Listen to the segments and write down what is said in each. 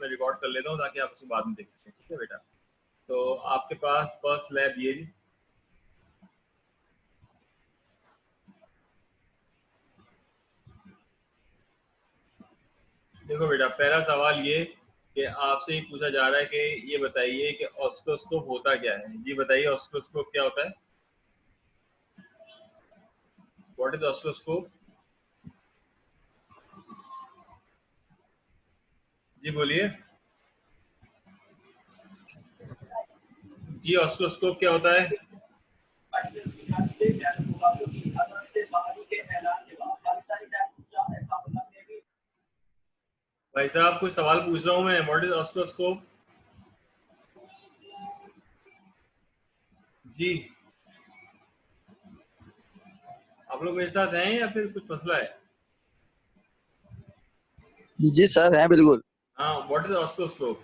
मैं रिकॉर्ड कर लेता हूँ ताकि आप उसको बाद में देख सकें। ठीक है बेटा, तो आपके पास फर्स्ट लैब ये जी। देखो बेटा, पहला सवाल ये कि आपसे ये पूछा जा रहा है कि ये बताइए कि ऑसिलोस्कोप होता क्या है। जी बताइए, ऑसिलोस्कोप क्या होता है? What is oscilloscope? जी बोलिए जी, ऑसिलोस्कोप क्या होता है? भाई साहब कुछ सवाल पूछ रहा हूँ मैं, व्हाट इज ऑसिलोस्कोप? जी, आप लोग मेरे साथ हैं या फिर कुछ मसला है? जी सर, है बिल्कुल। हाँ, what is oscilloscope?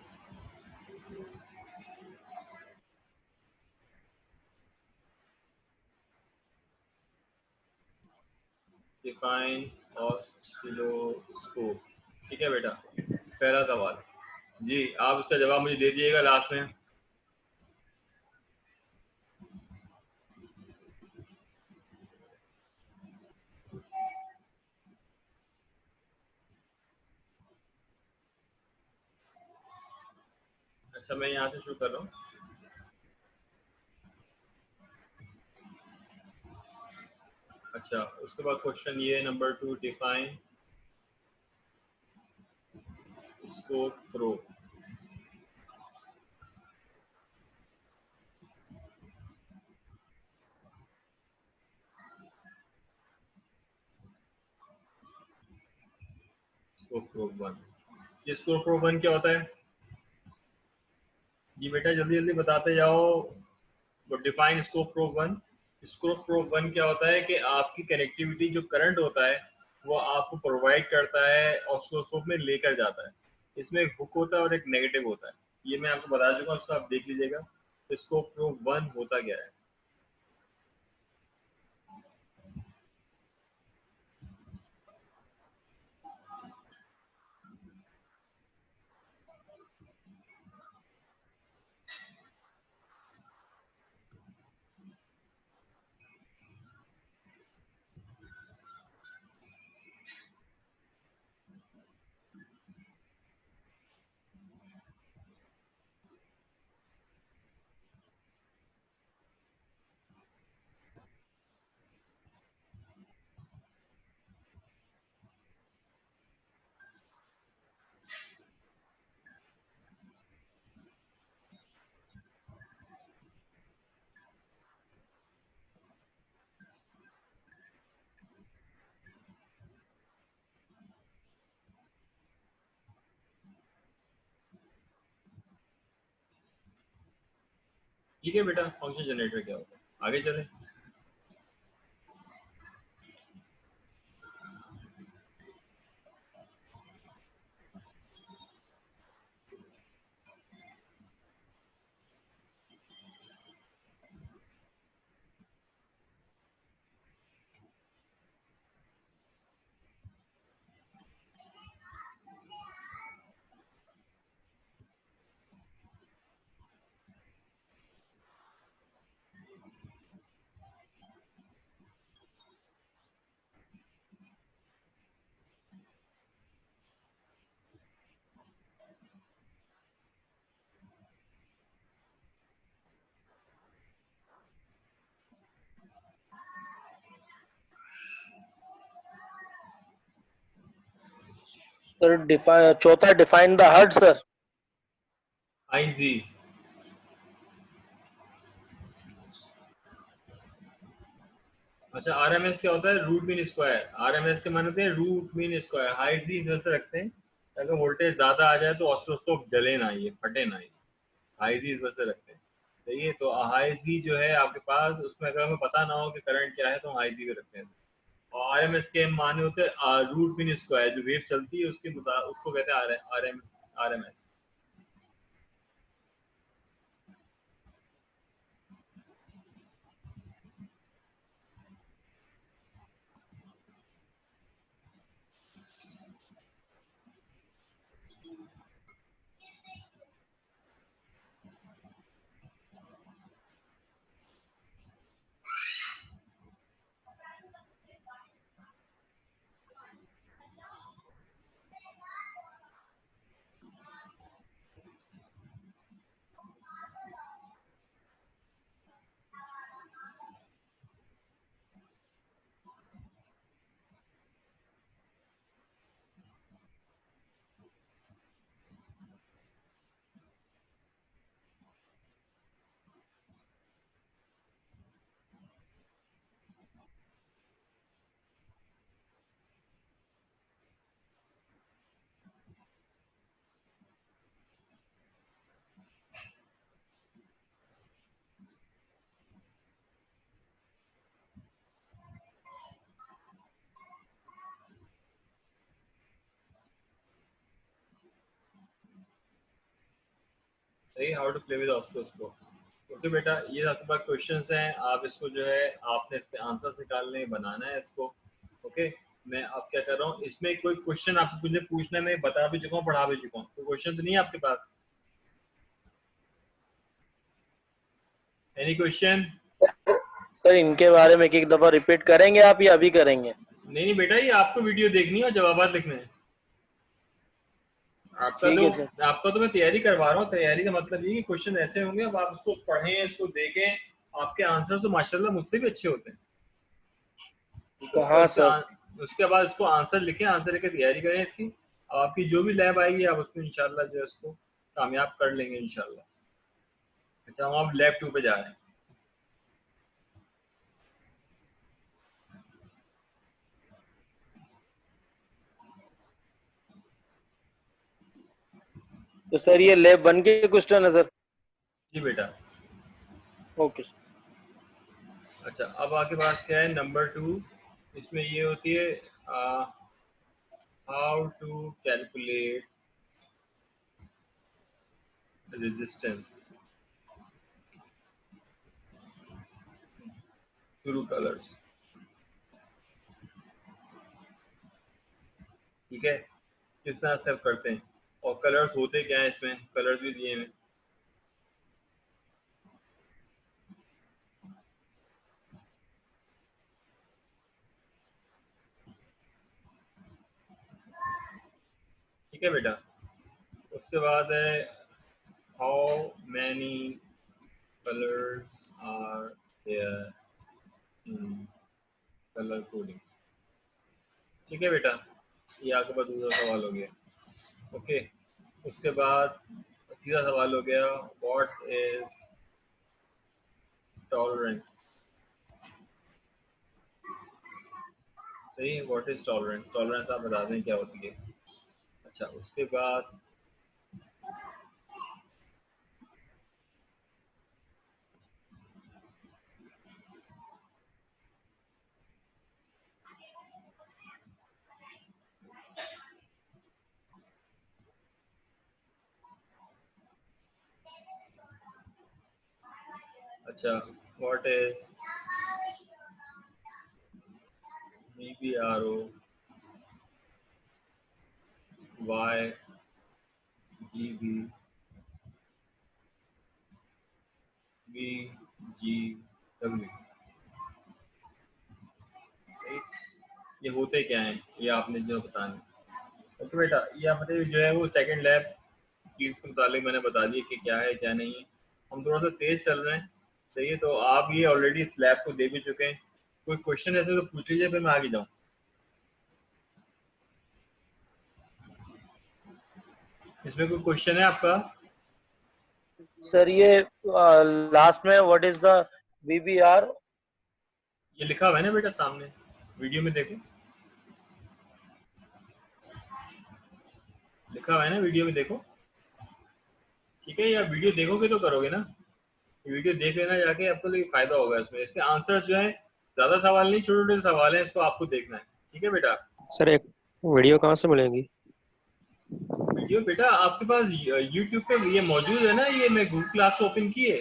Define oscilloscope. ठीक है बेटा, पहला सवाल। जी, आप इसका जवाब मुझे दे दीजिएगा लास्ट में। अच्छा, मैं यहाँ से शुरू कर रहा हूँ। अच्छा, उसके बाद क्वेश्चन ये number 2, define scope pro. Scope pro 1। ये स्कोप प्रो 1 क्या होता है? जी बेटा जल्दी जल्दी बताते जाओ। वो define scope pro 1। Scope pro 1 क्या होता है कि आपकी कनेक्टिविटी जो करंट होता है वो आपको प्रोवाइड करता है, ऑसिलोस्कोप में लेकर जाता है। इसमें एक हुक होता है और एक नेगेटिव होता है, ये मैं आपको बता चुका हूँ, उसको आप देख लीजिएगा। तो स्कोप प्रो 1 होता क्या है? ठीक है बेटा, फंक्शन जनरेटर क्या होता है, आगे चले। सर चौथा डिफाइन द हर्ट सर। आई जी। अच्छा, आरएमएस क्या होता है? Root mean square. आरएमएस के माने होते हैं रूट मीन स्क्वायर। हाई जी इस वजह से रखते हैं अगर वोल्टेज ज्यादा आ जाए तो ऑसिलोस्कोप जले ना, ये फटे ना। ये हाई जी इस वजह से रखते हैं। सही है, तो हाई जी जो है आपके पास, उसमें अगर हमें पता ना हो कि करंट क्या है तो हम हाई जी पे रखते हैं। और आरएमएस के माने होते हैं रूट मीन स्क्वायर, जो वेव चलती है उसके उसको कहते हैं आरएमएस। सही, how to play with oscilloscope. Okay बेटा, ये आपके पास क्वेश्चंस हैं, आप इसको जो है आपने इसके आंसर निकालने हैं, बनाना है इसको। ओके, मैं अब क्या कर रहा हूँ, इसमें कोई क्वेश्चन आपसे मुझे पूछना है, मैं बता भी चुका हूँ, पढ़ा भी चुका हूँ, तो क्वेश्चन तो नहीं है आपके पास? Any question? सर इनके बारे में एक दफा रिपीट करेंगे आप या अभी करेंगे? नहीं बेटा, ये आपको वीडियो देखनी है और जवाब लिखने हैं। ठीक है सर। आपका तो मैं तैयारी करवा रहा हूँ। तैयारी का मतलब ये कि क्वेश्चन ऐसे होंगे, अब आप उसको पढ़ें, इसको देखें, आपके आंसर तो माशाल्लाह मुझसे भी अच्छे होते हैं। ठीक है, और हाँ सर। उसके बाद इसको आंसर लिखें, आंसर लेके तैयारी करें इसकी। अब आपकी जो भी लैब आएगी आप उसको इंशाल्लाह जो है उसको कामयाब कर लेंगे इंशाल्लाह। अच्छा, हम अब लैब 2 पे जा रहे हैं। तो सर ये लैब 1 के क्वेश्चन है सर? जी बेटा। Okay sir. अच्छा, अब आपके पास क्या है, नंबर 2, इसमें ये होती है how to calculate resistance through colours. ठीक है, किस तरह से आप करते हैं, और कलर्स होते क्या है, इसमें कलर्स भी दिए हैं। ठीक है बेटा, उसके बाद है how many colours are there in colour coding. ठीक है बेटा, ये आपके पास दूसरा सवाल हो गया। ओके, उसके बाद तीसरा सवाल हो गया, व्हाट इज टॉलरेंस। सही है, व्हाट इज टॉलरेंस, टॉलरेंस आप बता दें क्या होती है। अच्छा, उसके बाद अच्छा, what is BBRO, YGB, VGW। सही, ये होते क्या हैं, ये आपने जो बताना। ओके बेटा, ये आपने जो है वो सेकंड लैब चीज़ के मुताबिक मैंने बता दिया कि क्या है क्या नहीं है। हम थोड़ा सा तेज़ चल रहे हैं। सही है, तो आप ये ऑलरेडी इस लैब को दे भी चुके हैं। कोई क्वेश्चन ऐसे तो पूछ लीजिए, फिर मैं आगे जाऊँ। इसमें कोई क्वेश्चन है आपका? सर ये लास्ट में व्हाट इज द VBR? ये लिखा हुआ है ना बेटा सामने, वीडियो में देखो, लिखा हुआ है ना, वीडियो में देखो। ठीक है, या वीडियो देखोगे तो करोगे ना, वीडियो देख लेना जाके, आपको तो फायदा होगा इसमें। इसके आंसर्स जो है ज्यादा सवाल नहीं, छोटे छोटे सवाल हैं, इसको आपको देखना है। ठीक है बेटा। सर एक वीडियो कहाँ से मिलेगी? वीडियो बेटा आपके पास यूट्यूब पे ये मौजूद है ना, ये मैं गूगल क्लास ओपन की है,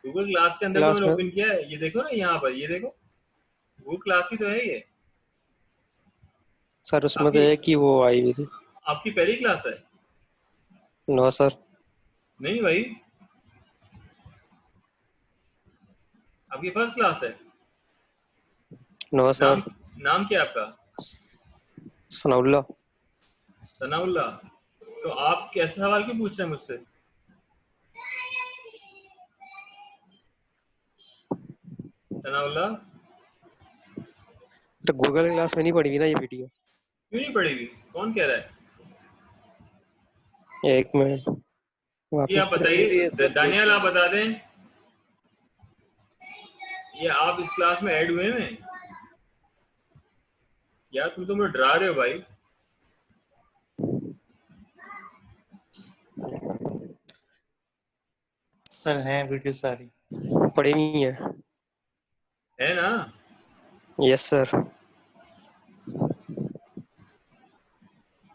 गूगल क्लास के अंदर तो क्लास मैंने में ओपन किया है, ये देखो ना यहाँ पर, ये देखो, गूगल क्लास ही तो है ये। सर उसमें तो आपकी एक ही वो आई हुई थी। आपकी पहली क्लास है? No sir. नहीं भाई, आपकी फर्स्ट क्लास है। नो नाम सर। नाम क्या है आपका? सनाउल्ला। सनाउल्ला। तो आप कैसे सवाल क्यों पूछ रहे हैं मुझसे? सनाउल्ला, तो गूगल क्लास में नहीं पड़ेगी ना ये वीडियो? क्यों नहीं पड़ेगी, कौन कह रहा है? एक मिनट ये वापस आप दे। बताइए, दानियाल आप बता दें, ये आप इस क्लास में ऐड हुए हैं? यार तुम तो मुझे डरा रहे हो भाई। सर हैं वीडियो सारी। पड़ी नहीं है। है ना? Yes sir.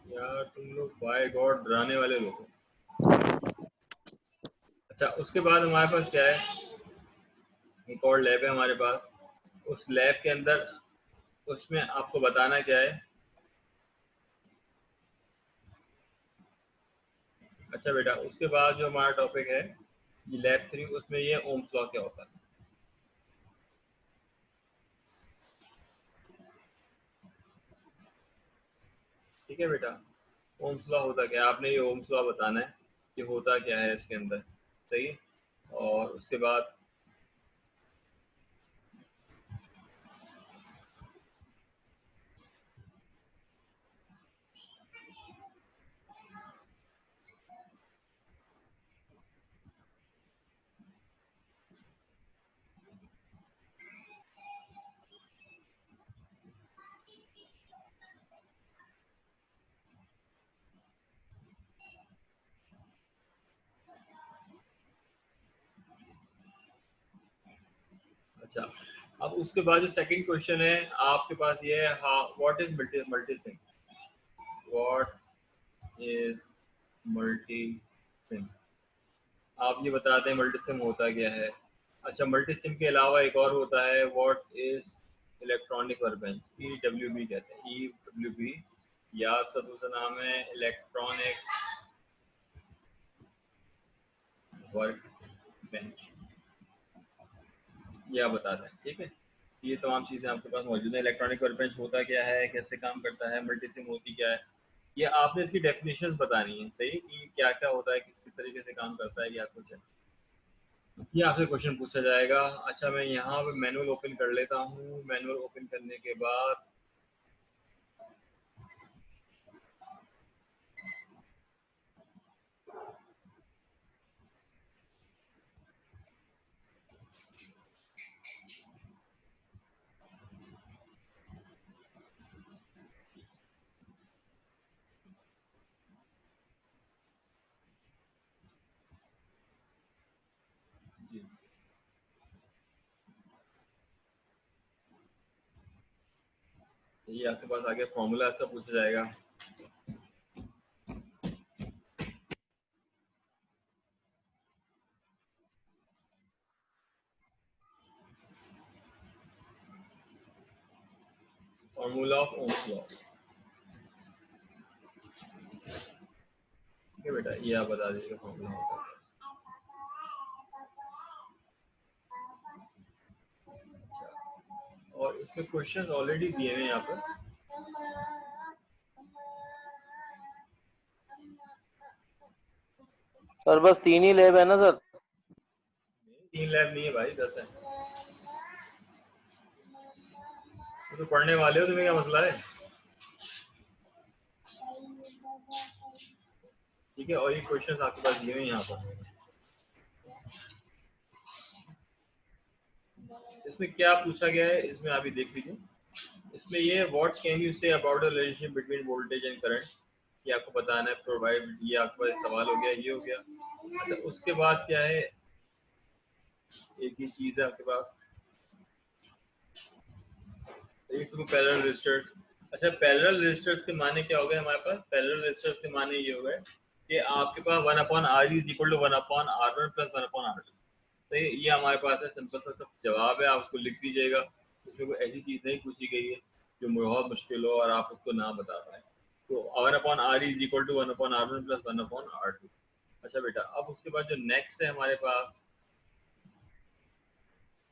यार तुम लोग बाय गॉड डराने वाले लोग हो। अच्छा, उसके बाद हमारे पास क्या है, एक और लैब है हमारे पास। उस लैब के अंदर उसमें आपको बताना क्या है। अच्छा बेटा, उसके बाद जो हमारा टॉपिक है ये लैब 3, उसमें ये ओम्स लॉ क्या होता है। ठीक है बेटा, ओम्स लॉ होता क्या है, आपने ये ओम्स लॉ बताना है कि होता क्या है इसके अंदर। सही है। और उसके बाद अच्छा, अब उसके बाद जो सेकंड क्वेश्चन है आपके पास ये है, what is Multisim. What is Multisim, आप ये बताते हैं मल्टीसिम होता क्या है। अच्छा, मल्टीसिम के अलावा एक और होता है, what is electronic workbench, EWB कहते हैं, EWB, या उसका दूसरा नाम है इलेक्ट्रॉनिक वर्क बेंच, ये आप बताते हैं। ठीक है, ये तमाम चीज़ें आपके पास मौजूद है। इलेक्ट्रॉनिक वर्क बेंच होता क्या है, कैसे काम करता है, मल्टीसिम होती क्या है, ये आपने इसकी डेफिनेशंस बतानी है। सही, कि क्या क्या होता है, किस किस तरीके से काम करता है, या कुछ है, ये आपसे क्वेश्चन पूछा जाएगा। अच्छा, मैं यहाँ पे मैनुअल ओपन कर लेता हूँ। मैनुअल ओपन करने के बाद जी, ये आपके पास आगे फॉर्मूला ऐसा पूछा जाएगा। Formula of Ohm's law. ठीक है बेटा, ये आप बता दीजिए फॉर्मूला होता है। और इसमें क्वेश्चन ऑलरेडी दिए हुए हैं यहाँ पर। सर बस 3 ही लैब है ना सर? 3 लैब नहीं है भाई, 10 है। तो पढ़ने वाले हो, तुम्हें क्या मसला है। ठीक है, और ये क्वेश्चन आपके पास दिए हुए हैं यहाँ पर। इसमें क्या पूछा गया है, इसमें अभी देख लीजिए। इसमें ये what can you say about the relationship between voltage and current, ये आपको बताना है। प्रोवाइड, ये आपका सवाल हो गया, ये हो गया। अच्छा, उसके बाद क्या है, एक ही चीज है आपके पास, टू पैरेलल रेजिस्टर्स। अच्छा, पैरेलल रेजिस्टर्स के माने क्या हो गए हमारे पास, पैरेलल रेजिस्टर्स के माने ये हो गए कि आपके पास 1/R is equal to 1/R1 plus 1/R2। तो ये हमारे पास है, सिंपल सा सब जवाब है, आप उसको लिख दीजिएगा। इसमें कोई ऐसी चीज़ नहीं पूछी गई है जो बहुत मुश्किल हो और आप उसको ना बता पाए। तो 1/R is equal to 1/R1 plus 1/R2। अच्छा बेटा, अब उसके बाद जो नेक्स्ट है हमारे पास,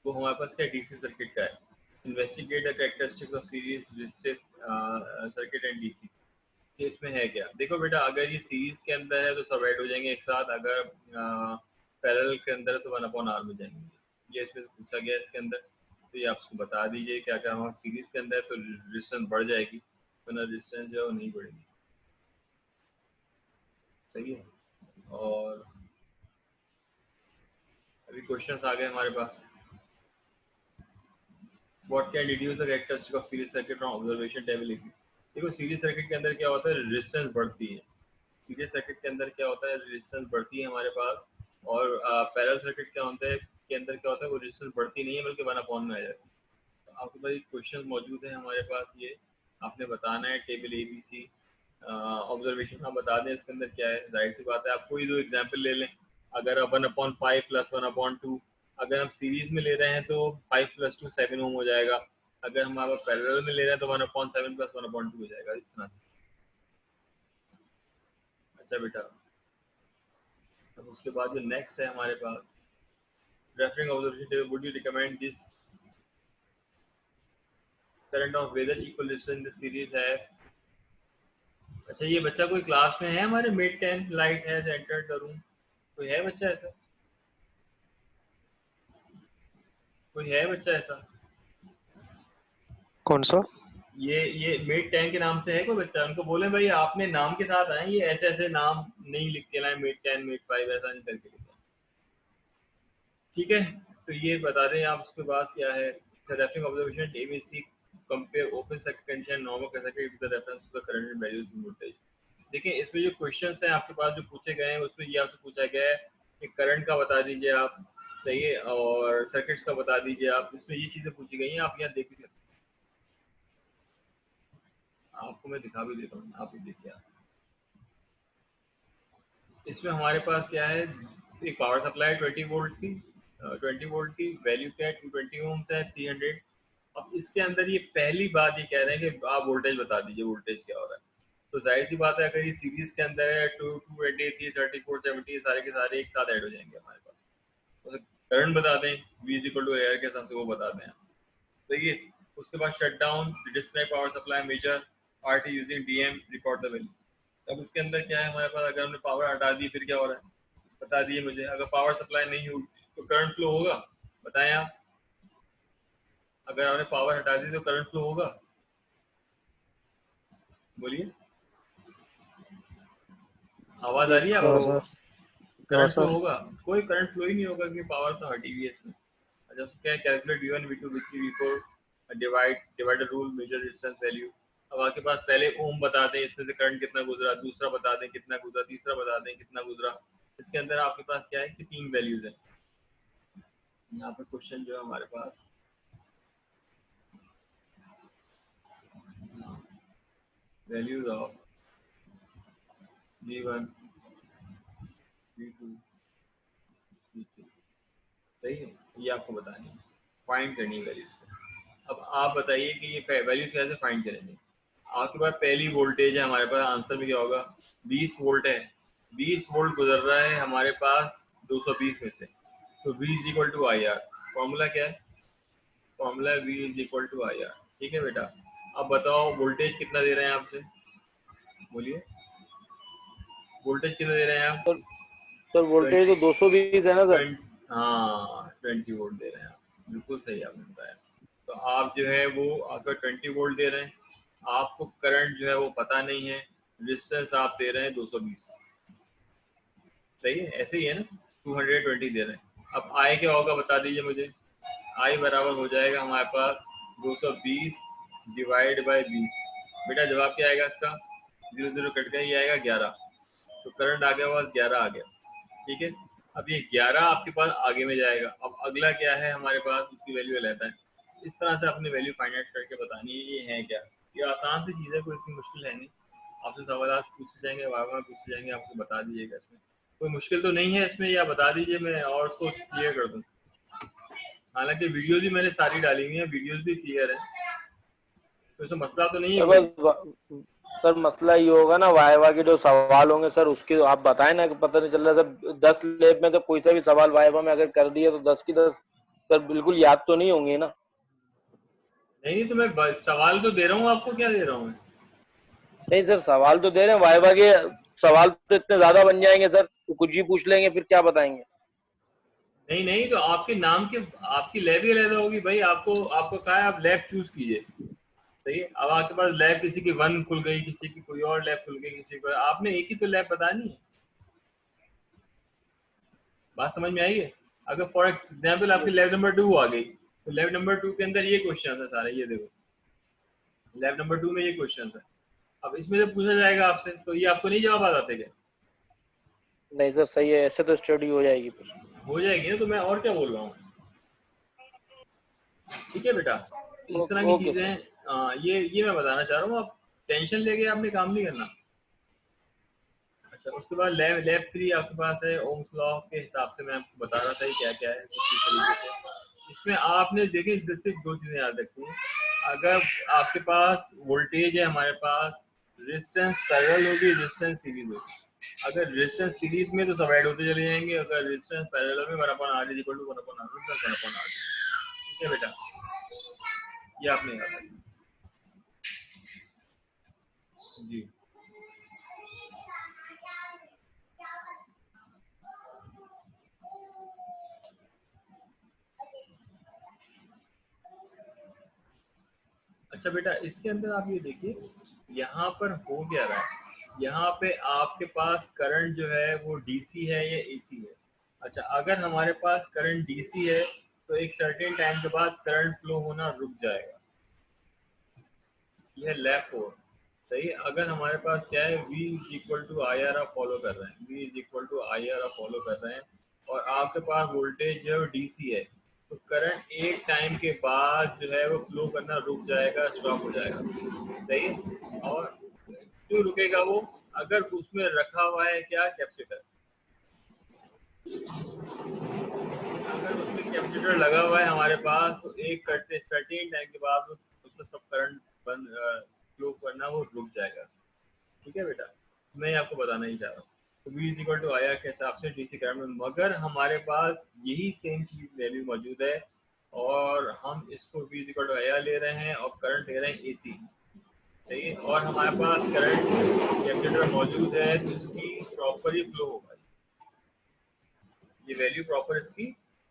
वो हमारे पास क्या, डीसी सर्किट का है। Investigate the characteristics of series resistive circuit and DC. तो इसमें है क्या, देखो बेटा, अगर ये सीरीज के अंदर है तो सब ऐड हो जाएंगे एक साथ, अगर पैरेलल के अंदर है तो 1/R में जाएंगे। ये इसमें पूछा गया है इसके अंदर। तो ये आप उसको बता दीजिए क्या क्या, हमारा सीरीज के अंदर है तो रेजिस्टेंस बढ़ जाएगी, वरना रेजिस्टेंस जो है वो नहीं बढ़ेगी। सही है। और अभी क्वेश्चन आ गए हमारे पास। What can deduce the characteristic of series circuit from observation table. देखो, सीरीज सर्किट के अंदर क्या होता है, रेजिस्टेंस बढ़ती है। सीरीज सर्किट के अंदर क्या होता है, रेजिस्टेंस बढ़ती है हमारे पास। और पैरेलल सर्किट क्या होता है, के अंदर क्या होता है, वो रेजिस्टेंस बढ़ती नहीं है बल्कि 1/में आ जाती है। तो आपके पास क्वेश्चन मौजूद है हमारे पास, ये आपने बताना है टेबल ABC। ऑब्जर्वेशन हम बता दें इसके अंदर क्या है, जाहिर सी बात है आप कोई दो एग्जाम्पल ले लें, अगर अब 1/5 प्लस 1/2, अगर हम सीरीज में ले रहे हैं तो 5 + 2 7 ओम हो जाएगा। अगर हम आप पैरेलल में ले रहे हैं तो 1/7 प्लस 1/2 हो जाएगा इस तरह से। अच्छा बेटा, अब उसके बाद जो नेक्स्ट है हमारे पास, referring observation table, would you recommend this current of whether equal in the series है। अच्छा, ये बच्चा कोई क्लास में है हमारे? Mid 10 light has entered the room, कोई है बच्चा ऐसा? कोई है बच्चा ऐसा? कौन सा? ये मिड 10 के नाम से है कोई बच्चा? उनको बोले भाई आपने नाम के साथ आए, ये ऐसे ऐसे नाम नहीं लिख के लाए, मिड 10 मिड 5 ऐसा नहीं करके लिखा, ठीक है? तो ये बता दें आप। उसके बाद क्या है, referring observation ABC compare open circuit condition normal circuit with reference to the current values in voltage. देखिए, इसमें जो क्वेश्चंस हैं आपके पास जो पूछे गए हैं, उसमें ये आपसे पूछा गया है कि करंट का बता दीजिए आप, सही है, और सर्किट्स का बता दीजिए आप। इसमें ये चीज़ें पूछी गई हैं, आप यहाँ देख लीजिए। आपको मैं दिखा भी देता हूँ, आप भी देखिए। इसमें हमारे पास क्या है, एक पावर सप्लाई 20 वोल्ट की, 20 वोल्ट की वैल्यू क्या है, 220 ओम्स है, 300। अब इसके अंदर ये पहली बात ये कह रहे हैं कि आप वोल्टेज बता दीजिए, वोल्टेज क्या हो रहा है। तो जाहिर सी बात है, अगर ये सीरीज के अंदर है 220, 34, 70 सारे के सारे एक साथ ऐड हो जाएंगे हमारे पास। तो करंट बता दें, V = एयर के हिसाब से वो बता दें। तो ये उसके बाद shut down display power supply measure RT using DM record the value. अब इसके अंदर क्या है हमारे पास, अगर हमने पावर हटा दी फिर क्या हो रहा है बता दिए मुझे। अगर पावर सप्लाई नहीं हुई तो करंट फ्लो होगा, बताएं आप। अगर हमने पावर हटा दी तो करंट फ्लो होगा, बोलिए, आवाज आ रही है हाँ आपको? सर। हाँ करंट फ्लो सर। होगा? कोई करंट फ्लो ही नहीं होगा कि पावर तो हटी हुई है इसमें। अच्छा, उसको क्या है, calculate V1 V2 V3 V4 divider rule measure resistance value. अब आपके पास पहले ओम बता दें, इसमें से करंट कितना गुजरा, दूसरा बता दें कितना गुजरा, तीसरा बता दें कितना गुजरा। इसके अंदर आपके पास क्या है कि 3 वैल्यूज है। यहाँ पर क्वेश्चन जो है हमारे पास, values of V1 V2 V3, सही है, ये आपको बतानी है, फाइंड करनी है वैल्यूज को। अब आप बताइए कि ये वैल्यूज कैसे फाइंड करेंगे। आपके पास पहली वोल्टेज है हमारे पास, आंसर में क्या होगा, 20 वोल्ट है। 20 वोल्ट गुजर रहा है हमारे पास 220 में से, तो V = IR। फॉर्मूला क्या है, फॉर्मूला V = IR, ठीक है बेटा। अब बताओ वोल्टेज कितना दे रहे हैं आपसे, बोलिए, वोल्टेज कितना दे रहे हैं आप? सर वोल्टेज तो 220 है ना सर। 20 वोल्ट दे रहे हैं आप, बिल्कुल सही आपने बताया। तो आप जो है वो आपका 20 वोल्ट दे रहे हैं, आपको करंट जो है वो पता नहीं है, रेजिस्टेंस आप दे रहे हैं 220, सही है, ऐसे ही है ना, 220 दे रहे हैं। अब आई क्या होगा बता दीजिए मुझे। आई बराबर हो जाएगा हमारे पास 220 डिवाइड बाय 20। बेटा जवाब क्या आएगा इसका, 0 0 कट गया, ये आएगा 11। तो करंट आ गया पास 11 आ गया, ठीक है। अब ये 11 आपके पास आगे में जाएगा। अब अगला क्या है हमारे पास, उसकी वैल्यू लेता है। इस तरह से अपनी वैल्यू फाइंड आउट करके बतानी है, ये है क्या। ये आसान सी चीज़ है, कोई इतनी मुश्किल है नहीं। आपसे सवाल पूछे जाएंगे, बार पूछे जाएंगे, आपको बता दीजिएगा। इसमें कोई मुश्किल तो नहीं है इसमें, या बता दीजिए मैं और उसको क्लियर कर दूँ। हालांकि वीडियोज भी मैंने सारी डाली हुई है, वीडियोज भी क्लियर है, तो इसमें मसला तो नहीं है सर कोई। बस सर मसला ये होगा ना, वाइवा के जो सवाल होंगे सर उसके आप बताएं ना, कि पता नहीं चल रहा सर 10 लैब में तो कोई सा भी सवाल वाइवा में अगर कर दिए तो 10 की 10 सर बिल्कुल याद तो नहीं होंगे ना। नहीं तो मैं सवाल तो दे रहा हूँ आपको, क्या दे रहा हूँ मैं? नहीं सर सवाल तो दे रहे हैं, वाइवा के सवाल तो इतने ज्यादा बन जाएंगे सर, तो कुछ भी पूछ लेंगे फिर क्या बताएंगे। नहीं नहीं, तो आपके नाम के आपकी लैब ही अलग होगी भाई। आपको आपको कहा है आप लैब चूज कीजिए, सही है। अब आपके पास लैब किसी की 1 खुल गई, किसी की कोई और लैब खुल गई, किसी को, आपने एक ही तो लैब बतानी है। बात समझ में आई है? अगर फॉर एग्जाम्पल आपकी लैब नंबर 2 आ गई, तो लैब नंबर 2 के अंदर ये क्वेश्चन है सारे, ये देखो लैब नंबर 2 में ये क्वेश्चन है। अब इसमें से पूछा जाएगा आपसे, तो ये आपको नहीं जवाब आ जाते क्या? नहीं सर सही है, ऐसे तो स्टडी हो जाएगी फिर। हो जाएगी ना, तो मैं और क्या बोल रहा हूँ। ठीक है बेटा, इस तरह की ओके चीजें सर। ये मैं बताना चाह रहा हूँ। आप टेंशन लेके आपने काम नहीं करना। अच्छा अच्छा, उसके बाद लैब 3 आपके पास है ओम्स लॉ के हिसाब से। मैं आपको बता रहा था ये क्या क्या है किस तरीके से। इसमें आपने देखिए सिर्फ 2 चीजें याद रखनी है। अगर आपके पास वोल्टेज है, हमारे पास रेजिस्टेंस पैरेलल होगी, रेजिस्टेंस सीरीज होगी। अगर रेजिस्टेंस सीरीज में तो सब ऐड होते चले जाएंगे, अगर रेजिस्टेंस पैरेलल में 1/R is equal to 1/R 1/R। ठीक है बेटा, ये आपने याद रखना जी। अच्छा बेटा, इसके अंदर आप ये देखिए यहाँ पर हो क्या रहा है। यहाँ पे आपके पास करंट जो है वो डीसी है या एसी है। अच्छा, अगर हमारे पास करंट डीसी है तो एक सर्टेन टाइम के बाद करंट फ्लो होना रुक जाएगा। यह लेफ्ट फोर सही है। अगर हमारे पास क्या है, V is equal to I R आप फॉलो कर रहे हैं, V is equal to I R आप फॉलो कर रहे हैं, और आपके पास वोल्टेज जो है वो डीसी है, तो करंट एक टाइम के बाद जो है वो फ्लो करना रुक जाएगा, स्टॉप हो जाएगा। सही है। और क्यों रुकेगा वो? अगर उसमें रखा हुआ है क्या, कैपेसिटर। अगर उसमें कैपेसिटर लगा हुआ है हमारे पास, तो एक करते सर्टेन टाइम के बाद उसमें सब करंट बंद फ्लो करना वो रुक जाएगा। ठीक है बेटा, मैं आपको बताना ही चाह रहा हूँ। तो V is equal to I R के हिसाब से डीसी करंट में, मगर हमारे पास यही सेम चीज वैल्यू मौजूद है और हम इसको V is equal to I R ले रहे हैं और करंट ले रहे हैं एसी। सही है। और हमारे पास करंट कैपेसिटर मौजूद है तो इसकी प्रॉपर ही फ्लो होगा, ये वैल्यू प्रॉपर इसकी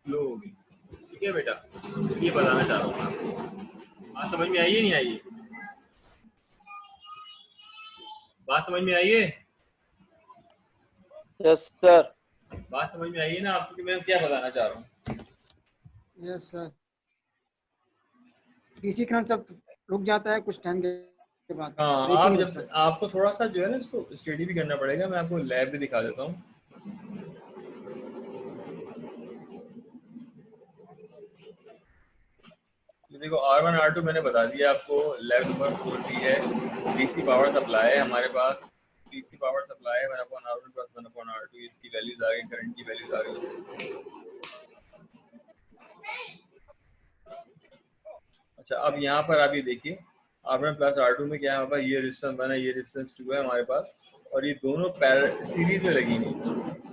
फ्लो होगी। ठीक है बेटा, ये बताना चाह रहा हूँ आपको। बात समझ में आई है नहीं आई है? बात समझ में आई है? Yes sir. बात समझ में आई है ना आपको कि मैं क्या बताना चाह रहा हूँ? Yes sir. डीसी करंट जब रुक जाता है कुछ टाइम के बाद, हाँ, AC आप नहीं जब रुकता। आपको थोड़ा सा जो है ना इसको स्टडी भी करना पड़ेगा। मैं आपको लैब भी दिखा देता हूँ। ये देखो R1 R2 मैंने बता दिया आपको। लैब नंबर 4 है, डीसी पावर सप्लाई है हमारे पास। डीसी पावर सप्लाई है 1/R1 प्लस 1/R2। इसकी वैल्यूज आ गई, करंट की वैल्यूज आ गई। अच्छा, अब यहाँ पर आप ये देखिए R1 प्लस R2 में क्या है हमारे पास, ये रेजिस्टेंस बना, ये रेजिस्टेंस 2 है हमारे पास, और ये दोनों सीरीज में लगी हुई।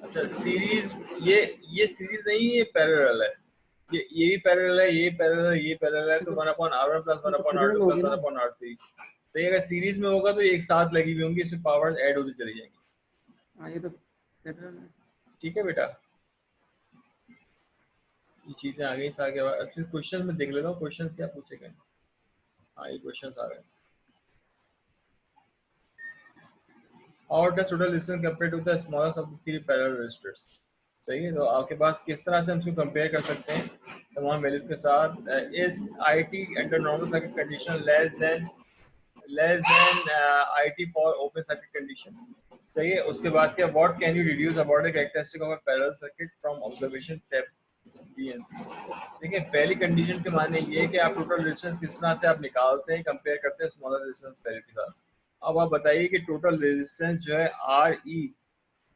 अच्छा, सीरीज ये सीरीज नहीं, ये पैरेलल है। ये भी पैरेलल है, ये पैरेलल है, ये पैरेलल है। तो 1/R1 plus 1/R2 plus 1/R3। तो ये अगर सीरीज में होगा तो ये एक साथ लगी हुई होंगी, इसमें पावर ऐड होती चली जाएंगी। हाँ, ये तो पैरेलल है। ठीक है बेटा, ये चीजें आ गई। आगे अच्छे क्वेश्चन में देख लेता हूँ, क्वेश्चन क्या पूछे गए। हाँ, ये क्वेश्चन आ गए। How does total resistance compare to the smallest of the 3 parallel resistors? सही है। तो आपके पास किस तरह से हम इसको कंपेयर कर सकते हैं तमाम वैल्यूज के साथ। इस IT under normal circuit condition less than IT for open circuit condition. सही है। उसके बाद क्या, what can you deduce about the characteristic of a parallel circuit from observation tape BNC। देखिए, पहली कंडीशन के माने ये है कि आप टोटल रेजिस्टेंस किस तरह से आप निकालते हैं, कंपेयर करते हैं स्मॉलर रेजिस्टेंस वैल्यू के साथ। अब आप बताइए कि टोटल रेजिस्टेंस जो है RE,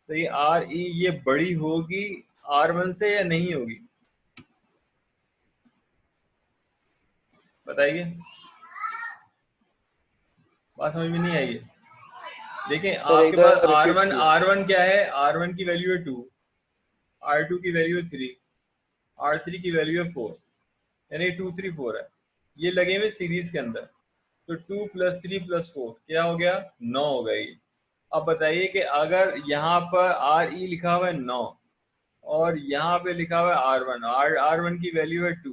तो ये RE ये बड़ी होगी R1 से या नहीं होगी? बताइए, बात समझ में नहीं आई है? देखिए आपके पास R1 क्या है, R1 की वैल्यू है 2, R2 की वैल्यू है 3, R3 की वैल्यू है 4, यानी 2 3 4 है। ये लगे हुए सीरीज के अंदर, तो 2 + 3 + 4 क्या हो गया, 9 हो गई। अब बताइए कि अगर यहाँ पर RE लिखा हुआ है 9 और यहाँ पे लिखा हुआ है R1, R1 की वैल्यू है 2,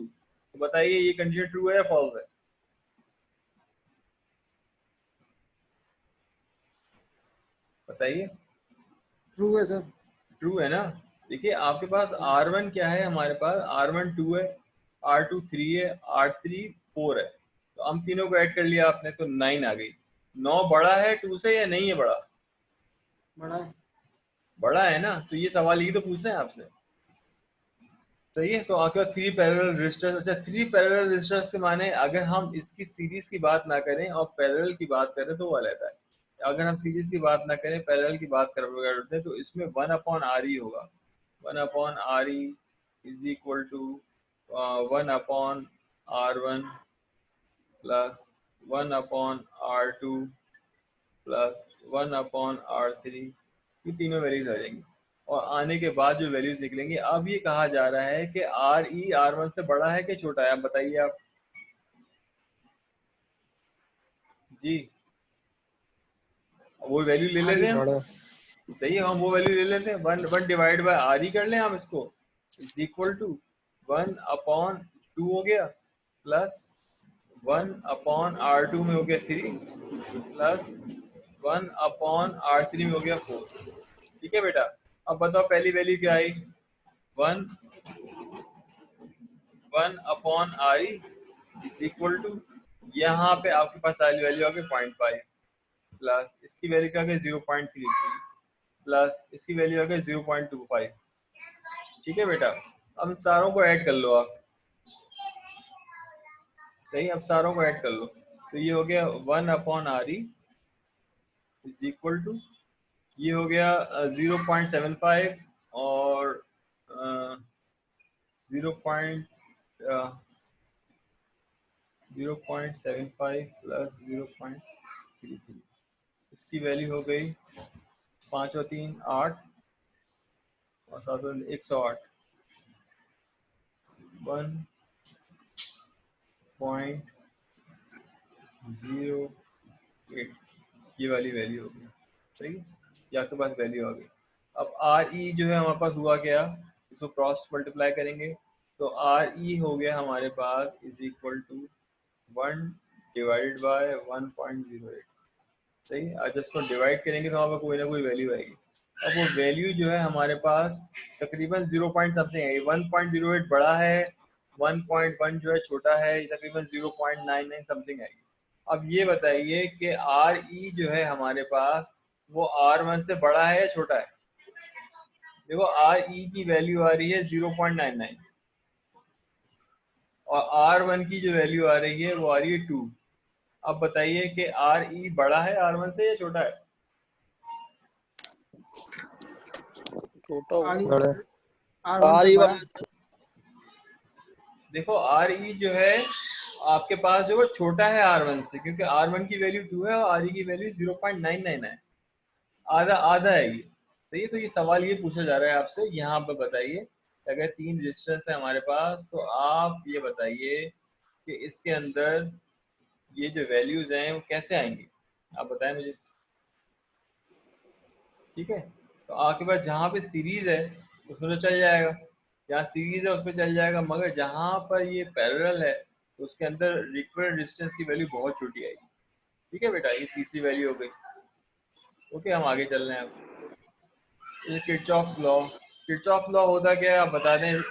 तो बताइए ये कंडीशन ट्रू है या फॉल्स है? बताइए। ट्रू है सर। ट्रू है ना। देखिए आपके पास R1 क्या है, हमारे पास R1 2 है, R2 3 है, R3 4 है। तो हम तीनों को ऐड कर लिया आपने, तो 9 आ गई। 9 बड़ा है 2 से या नहीं है बड़ा? बड़ा है। बड़ा है ना। तो ये सवाल ही तो पूछ रहे हैं आपसे। सही है। तो आपके पास 3 पैरेलल रेजिस्टर्स। अच्छा, 3 पैरेलल रेजिस्टर्स के माने अगर हम इसकी सीरीज की बात ना करें और पैरेलल की बात करें तो वो रहता है। अगर हम सीरीज की बात ना करें, पैरेलल की बात करते हैं, तो इसमें 1/RE होगा। 1/RE is equal to 1/R1 plus 1/R2 plus 1/R3। ये तीनों वैल्यूज आ जाएंगी और आने के बाद जो वैल्यूज निकलेंगे, अब ये कहा जा रहा है कि RE R1 से बड़ा है कि छोटा है, आप बताइए आप जी। वो वैल्यू ले लेते हैं हम, बड़ा सही है, हम वो वैल्यू ले लेते हैं। 1/RE कर लें हम इसको, इज इक्वल टू 1/2 हो गया प्लस 1/R2 में हो गया 3 प्लस 1/R3 में हो गया 4। ठीक है बेटा, अब बताओ पहली वैल्यू क्या आई? 1/RE इज इक्वल टू, यहाँ पे आपके पास पहली वैल्यू आ गई 0.5 प्लस इसकी वैल्यू क्या आ गई 0.33 प्लस इसकी वैल्यू आ गई 0.25। ठीक है बेटा, अब सारों को ऐड कर लो आप, सही, अब सारों को ऐड कर लो, तो ये हो गया 1/RE इज इक्वल टू, ये हो गया 0.75 और 0.75 प्लस 0.33, इसकी वैल्यू हो गई 5 और 3 8 और 7 और 108। 1.08 ये वाली वैल्यू हो गई, सही, ये आपके पास वैल्यू आ गई। अब RE जो है हमारे पास हुआ क्या, इसको क्रॉस मल्टीप्लाई करेंगे तो RE हो गया हमारे पास is equal to 1 divided by 1.08। सही, आज इसको डिवाइड करेंगे तो वहाँ पर कोई ना कोई वैल्यू आएगी। अब वो वैल्यू जो है हमारे पास तकरीबन 0 पॉइंट समथिंग है, 1.08 बड़ा है, 1.1 जो है छोटा है, तकरीबन 0.99 समथिंग आएगी। अब ये बताइए कि RE जो है हमारे पास वो R1 से बड़ा है या छोटा है? देखो RE की वैल्यू आ रही है 0.99 और R1 की जो वैल्यू आ रही है वो आ रही है 2। अब बताइए कि RE बड़ा है R1 से या छोटा है? छोटा होगा। बड़ा R1 RE से बड़ा। वाला देखो RE जो है आपके पास जो है छोटा है R1 से, क्योंकि R1 की वैल्यू 2 है और RE की वैल्यू 0.99 है, आधा आधा है ये, सही है। तो ये सवाल ये पूछा जा रहा है आपसे, यहाँ पर बताइए अगर 3 रेजिस्टेंस है हमारे पास तो आप ये बताइए कि इसके अंदर ये जो वैल्यूज हैं वो कैसे आएंगी, आप बताएं मुझे। ठीक है, तो आपके पास जहाँ पे सीरीज है उसमें तो चल जाएगा, जहाँ सीरीज है उस पर चल जाएगा, मगर जहाँ पर ये पैरेलल है तो उसके अंदर रिक्वायर्ड डिस्टेंस की वैल्यू बहुत छोटी आएगी। ठीक है बेटा, ये तीसरी वैल्यू हो गई। ओके, हम आगे चल रहे हैं। अब ये किरचॉफ्स लॉ, किरचॉफ लॉ होता क्या है आप बता दें,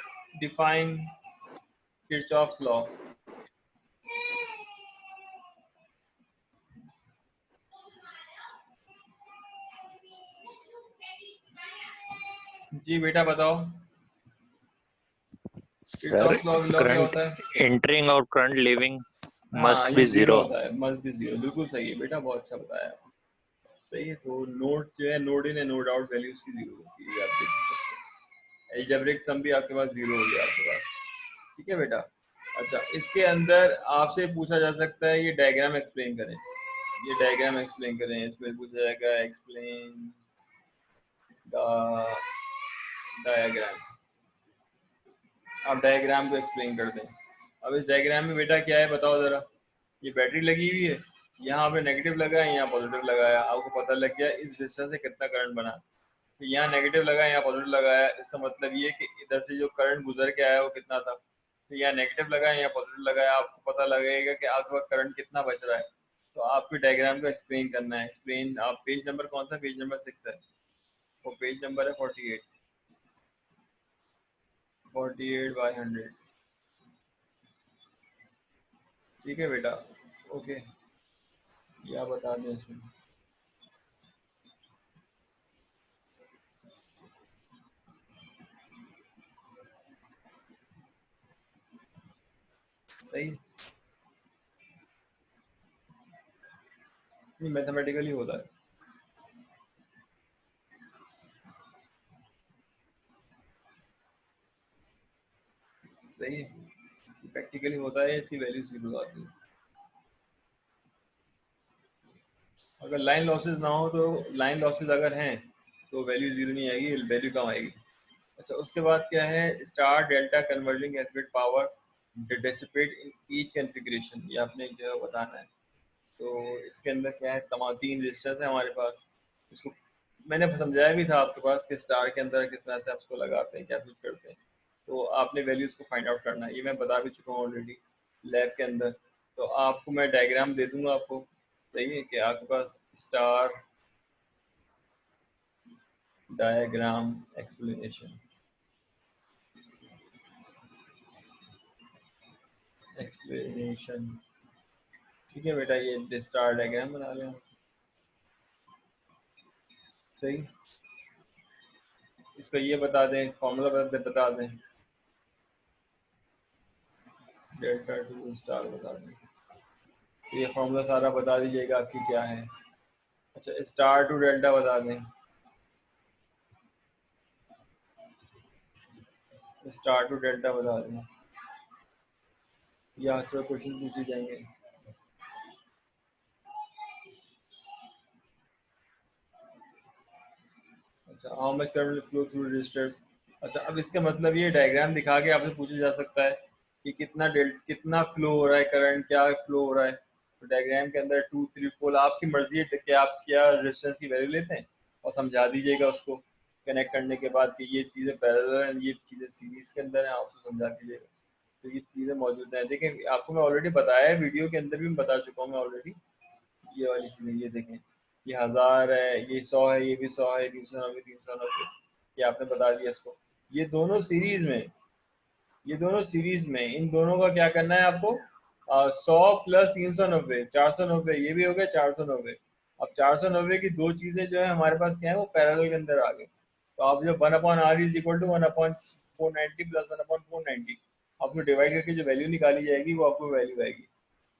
डिफाइन किरचॉफ्स लॉ। जी बेटा बताओ, Sir, किरचॉफ्स लॉ लॉ क्या current होता है? entering or current leaving must हाँ, ये be जीरो zero. होता है, मस्ट बी जीरो, बिल्कुल सही है बेटा, बहुत अच्छा बताया। सही है, तो नोड जो है, node in and node out values की जीरो होती है, आप देख सकते हैं। एल्जेब्रिक सम भी आपके पास जीरो हो गया आपके पास। ठीक है बेटा, अच्छा इसके अंदर आपसे पूछा जा सकता है ये डायग्राम एक्सप्लेन करें, ये डायग्राम एक्सप्लेन करें, इसमें पूछा जाएगा एक्सप्लेन द डायग्राम, आप डायग्राम को एक्सप्लेन कर दें। अब इस डायग्राम में बेटा क्या है बताओ जरा, ये बैटरी लगी हुई है, यहाँ पे नेगेटिव लगा है, यहाँ पॉजिटिव लगाया, आपको पता लग गया इस डिस्टेंस से कितना करंट बना। तो यहाँ नेगेटिव लगाया, यहाँ पॉजिटिव लगाया, इसका मतलब ये कि इधर से जो करंट गुजर के आया वो कितना था। तो यहाँ नेगेटिव लगाया, यहाँ पॉजिटिव लगाया, आपको पता लगेगा कि आपके पास करंट कितना बच रहा है। तो आपको डायग्राम को एक्सप्लेन करना है। एक्सप्लेन, आप पेज नंबर कौन सा, पेज नंबर 6 है, वो पेज नंबर है 48, 48/100। ठीक है बेटा, ओके, या बता दें इसमें। सही, ये मैथमेटिकली होता है। सही है, प्रैक्टिकली होता है, इसकी वैल्यू 0 आती है। अगर लाइन लॉसेस ना हो तो, लाइन लॉसेस अगर हैं तो वैल्यू 0 नहीं आएगी, वैल्यू कम आएगी। अच्छा, उसके बाद क्या है, star delta converging at bit power dissipate in each configuration, ये आपने जो है बताना है। तो इसके अंदर क्या है, तमाम 3 रजिस्टर्स हैं हमारे पास। इसको मैंने समझाया भी था आपके पास कि स्टार के अंदर किस तरह से आप उसको लगाते हैं, क्या कुछ करते हैं। तो आपने वैल्यूज़ को फाइंड आउट करना है, ये मैं बता भी चुका हूँ ऑलरेडी लैब के अंदर। तो आपको मैं डायग्राम दे दूंगा आपको, सही है, कि आपके पास स्टार डायग्राम एक्सप्लेनेशन ठीक है बेटा, ये स्टार डायग्राम बना लें, सही। इसका ये बता दें, फॉर्मूला बता दें, डेल्टा टू स्टार बता दें, तो ये फॉर्मूला सारा बता दीजिएगा आपकी क्या है। अच्छा, स्टार टू डेल्टा बता दें, स्टार टू डेल्टा बता दें, या आपसे क्वेश्चन पूछे जाएंगे। अच्छा, how much current will flow through resistors. अच्छा, अब इसका मतलब ये डायग्राम दिखा के आपसे पूछा जा सकता है कि कितना फ्लो हो रहा है करंट, क्या फ्लो हो रहा है। तो डायग्राम के अंदर 2 3 4 आपकी मर्जी है कि आप क्या रेजिस्टेंस की वैल्यू लेते हैं और समझा दीजिएगा उसको कनेक्ट करने के बाद कि ये चीज़ें पैरेलल हैं, ये चीज़ें सीरीज के अंदर हैं, आप उसको समझा दीजिएगा। तो ये चीज़ें मौजूद हैं। देखें, आपको मैं ऑलरेडी बताया है, वीडियो के अंदर भी मैं बता चुका हूँ मैं ऑलरेडी। ये वाली चीज़ें ये देखें, ये 1000 है, ये 100 है, ये भी 100 है, 390 390, ये आपने बता दिया इसको। ये दोनों सीरीज में, ये दोनों सीरीज में, इन दोनों का क्या करना है आपको, 100 प्लस 390 490, ये भी हो गया 490। अब 490 की दो चीज़ें जो है हमारे पास क्या है, वो पैरेलल के अंदर आ गए। तो आप जब 1/r is equal to 1/490 plus 1/490, आपको डिवाइड करके जो वैल्यू निकाली जाएगी वो आपको वैल्यू आएगी।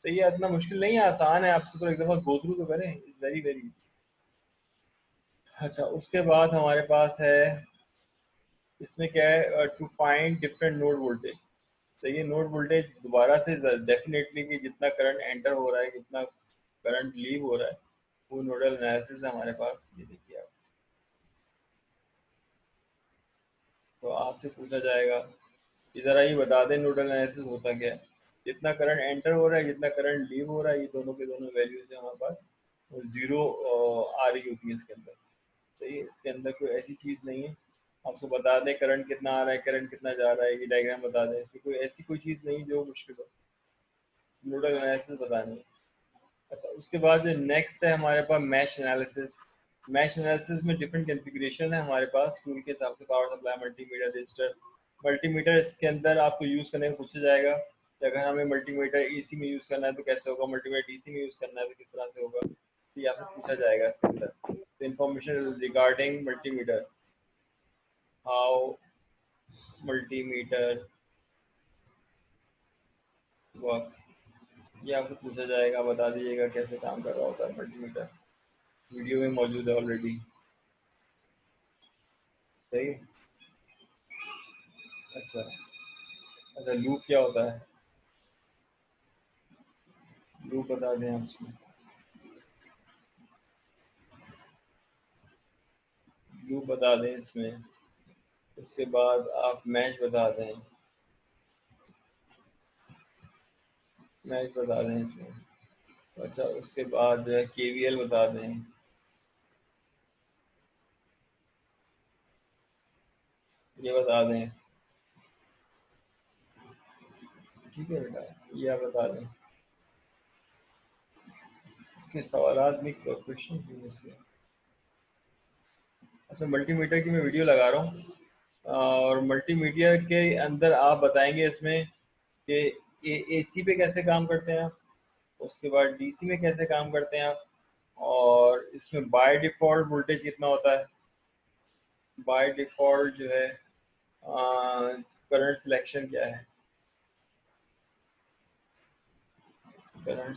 तो ये इतना मुश्किल नहीं है, आसान है, आप इसको एक दफ़ा गो थ्रू तो करें, इट्स वेरी वेरी। अच्छा, उसके बाद हमारे पास है, इसमें क्या है, to find different node voltage. तो ये नोड वोल्टेज दोबारा से डेफिनेटली कि जितना करंट एंटर हो रहा है, कितना करंट लीव हो रहा है, वो नोडल एनालिसिस है हमारे पास। ये देखिए आप, तो आपसे पूछा जाएगा कि ज़रा ये बता दें नोडल एनालिसिस होता क्या है। जितना करंट एंटर हो रहा है, जितना करंट लीव हो रहा है, ये दोनों के दोनों वैल्यूज है हमारे पास, वो 0 आ रही होती है इसके अंदर। सही है, इसके अंदर कोई ऐसी चीज़ नहीं है आपको बता दें करंट कितना आ रहा है, करंट कितना जा रहा है, ये डायग्राम बता दें, इसमें कोई ऐसी कोई चीज़ नहीं जो मुश्किल हो, नोडल एनालिसिस बतानी है। अच्छा, उसके बाद जो नेक्स्ट है हमारे पास मैश एनालिसिस। मैश एनालिसिस में डिफरेंट कॉन्फ़िगरेशन है हमारे पास टूल के हिसाब से, power supply, multimeter, register. Multimeter इसके अंदर आपको यूज़ करने को पूछा जाएगा कि अगर हमें मल्टीमीटर एसी में यूज़ करना है तो कैसे होगा, मल्टीमीटर डीसी में यूज़ करना है तो किस तरह से होगा, तो ये आपसे पूछा जाएगा इसके अंदर। तो information regarding multimeter, how multimeter works, ये आपसे पूछा जाएगा, बता दीजिएगा कैसे काम कर रहा होता है मल्टीमीटर। वीडियो में मौजूद है ऑलरेडी, सही। अच्छा, अच्छा, लूप क्या होता है, लूप बता दें आप इसमें, लूप बता दें इसमें। उसके बाद आप मैच बता दें, मैच बता दें इसमें। अच्छा, उसके बाद जो है केवीएल बता दें, ये बता दें। ठीक है बेटा, ये आप बता दें। इसके सवाल में क्वेश्चन भी इसके। अच्छा, मल्टीमीटर की मैं वीडियो लगा रहा हूँ, और मल्टीमीडिया के अंदर आप बताएंगे इसमें कि एसी पे कैसे काम करते हैं आप, उसके बाद डीसी में कैसे काम करते हैं आप, और इसमें बाय डिफ़ॉल्ट वोल्टेज कितना होता है, बाय डिफ़ॉल्ट जो है करंट सिलेक्शन क्या है, करंट